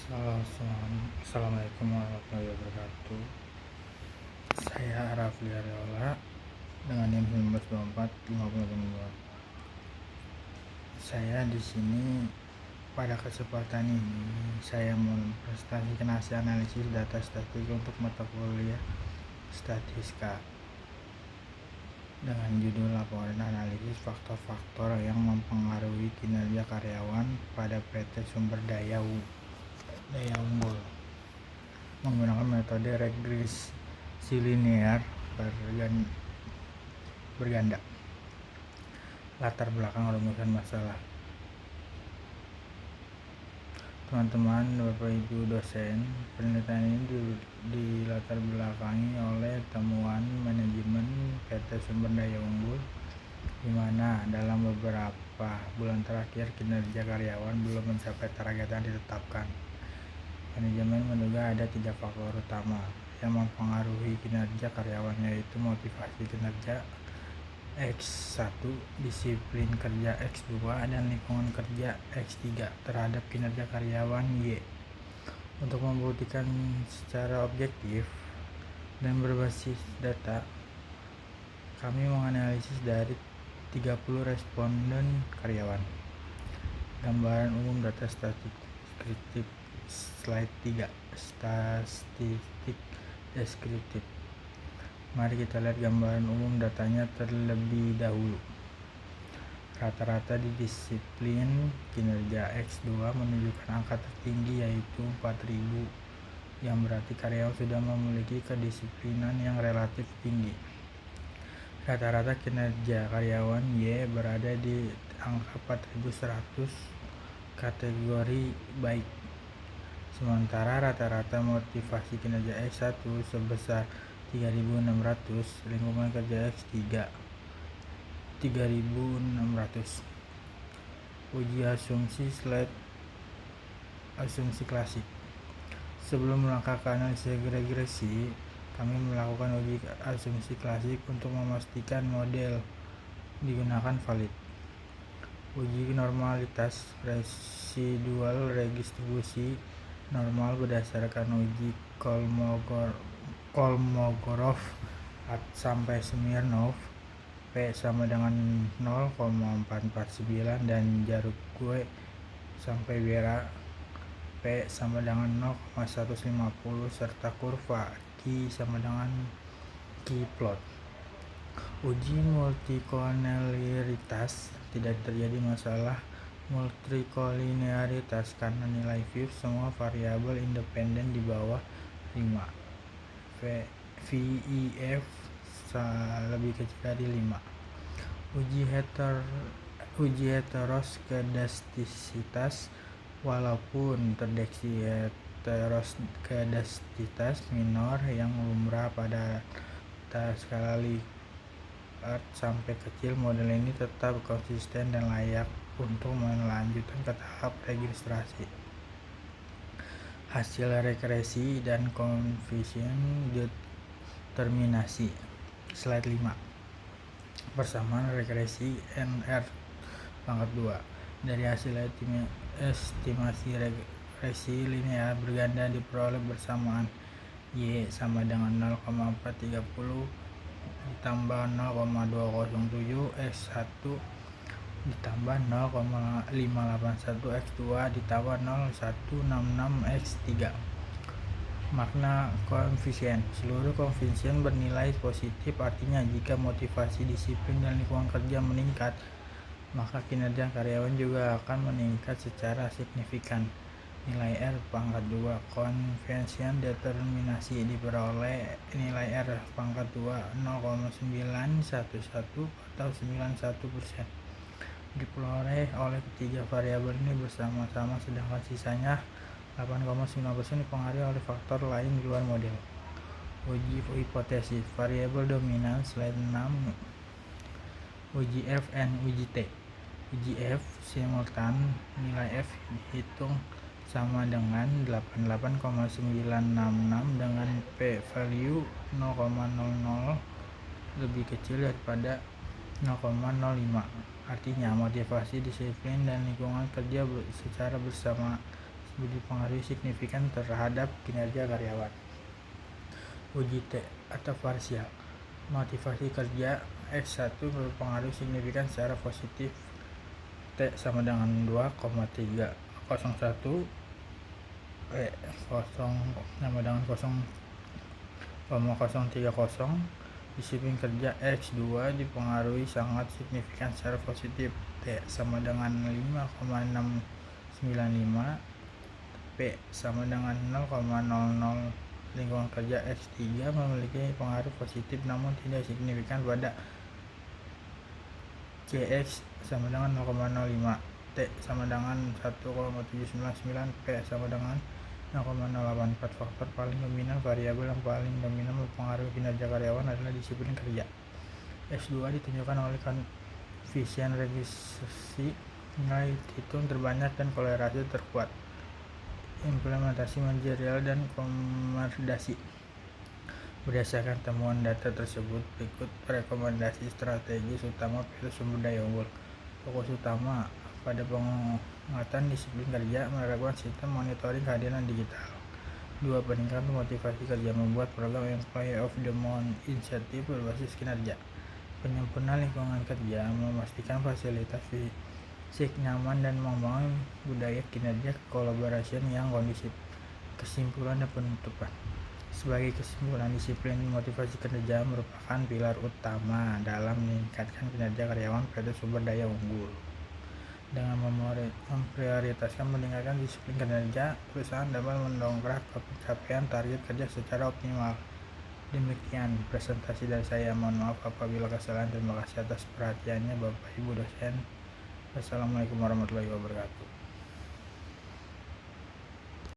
Assalamualaikum warahmatullahi wabarakatuh. Saya Rafli Ariola dengan NIM 1924 Saya di sini pada kesempatan ini saya mempresentasikan hasil analisis data statistik untuk mata kuliah statistika dengan judul laporan analisis faktor-faktor yang mempengaruhi kinerja karyawan pada PT Sumber Daya Unggul menggunakan metode regresi linear berganda. Latar belakang rumusan masalah. Teman-teman, Bapak Ibu dosen, penelitian ini dilatar belakangi oleh temuan manajemen PT Sumber Daya Unggul, di mana dalam beberapa bulan terakhir kinerja karyawan belum mencapai target yang ditetapkan. Manajemen menduga ada 3 faktor utama yang mempengaruhi kinerja karyawan, yaitu motivasi kinerja X1, disiplin kerja X2, dan lingkungan kerja X3 terhadap kinerja karyawan Y. Untuk membuktikan secara objektif dan berbasis data, kami menganalisis dari 30 responden karyawan. Gambaran umum data statistik slide 3, statistik deskriptif. Mari kita lihat gambaran umum datanya terlebih dahulu. Rata-rata di disiplin kinerja X2 menunjukkan angka tertinggi, yaitu 4.000, yang berarti karyawan sudah memiliki kedisiplinan yang relatif tinggi. Rata-rata kinerja karyawan Y berada di angka 4.100, kategori baik. Sementara rata-rata motivasi kinerja X1 sebesar 3.600, lingkungan kerja X3 3.600. Uji asumsi slide asumsi klasik. Sebelum melangkah ke analisis regresi, kami melakukan uji asumsi klasik untuk memastikan model digunakan valid. Uji normalitas residual redistribusi normal berdasarkan uji Kolmogorov sampai Smirnov, P sama dengan 0,449, dan Jarugue sampai Bera, P sama dengan 0,150, serta kurva Q sama dengan Q-plot. Uji multikolinearitas. Tidak terjadi masalah multikolinearitas karena nilai VIF semua variabel independen di bawah 5. VIF lebih kecil dari 5. Uji heteroskedastisitas. Walaupun terdeteksi heteroskedastisitas minor yang lumrah pada skala Likert sampai kecil, model ini tetap konsisten dan layak untuk melanjutkan ke tahap registrasi. Hasil regresi dan koefisien determinasi. Slide 5. Persamaan regresi NR pangkat 2. Dari hasil estimasi regresi linear berganda diperoleh bersamaan Y sama dengan 0,430 ditambah 0,207 X1 ditambah 0,581 X2 ditambah 0,166 X3. Makna koefisien. Seluruh koefisien bernilai positif, artinya jika motivasi, disiplin, dan lingkungan kerja meningkat, maka kinerja karyawan juga akan meningkat secara signifikan. Nilai R pangkat 2 koefisien determinasi diperoleh nilai R pangkat 2 0,911 atau 91%. Diperoleh oleh ketiga variabel ini bersama-sama, sedangkan sisanya 8,9% dipengaruhi oleh faktor lain di luar model. Uji hipotesis variabel dominan. Slide 6. Uji F and uji T. Uji F simultan, nilai F dihitung sama dengan 88,966 dengan p-value 0,00 lebih kecil daripada 0,05. Artinya motivasi, disiplin, dan lingkungan kerja secara dipengaruhi signifikan terhadap kinerja karyawan. Uji T atau parsial. Motivasi kerja X1 berpengaruh signifikan secara positif. T sama dengan 2,301 0 sama dengan 0,030. Disiplin kerja X2 dipengaruhi sangat signifikan secara positif. T sama dengan 5,695. P sama dengan 0,00. Lingkungan kerja X3 memiliki pengaruh positif namun tidak signifikan pada CX sama dengan 0,05. T sama dengan 1,799. P sama dengan 0,084. Faktor paling dominan. Variabel yang paling dominan mempengaruhi kinerja karyawan adalah disiplin kerja. X2 ditunjukkan oleh koefisien revisi, nilai hitung terbanyak dan kolerasi terkuat. Implementasi manajerial dan rekomendasi. Berdasarkan temuan data tersebut, berikut rekomendasi strategis utama pada sumber daya unggul. Fokus utama pada penguatan disiplin kerja, melakukan sistem monitoring kehadiran digital. 2. Peningkatan motivasi kerja, membuat program Employee of the Month insentif berbasis kinerja. Penyempurnaan lingkungan kerja, memastikan fasilitas fisik nyaman dan membangun budaya kinerja kolaborasi yang kondusif. Kesimpulan dan penutupan. Sebagai kesimpulan, disiplin motivasi kerja merupakan pilar utama dalam meningkatkan kinerja karyawan pada sumber daya unggul. Dengan memprioritaskan meningkatkan disiplin kinerja, perusahaan dapat mendongkrak pencapaian target kerja secara optimal. Demikian presentasi dari saya. Mohon maaf apabila kesalahan. Terima kasih atas perhatiannya Bapak Ibu dosen. Wassalamualaikum warahmatullahi wabarakatuh.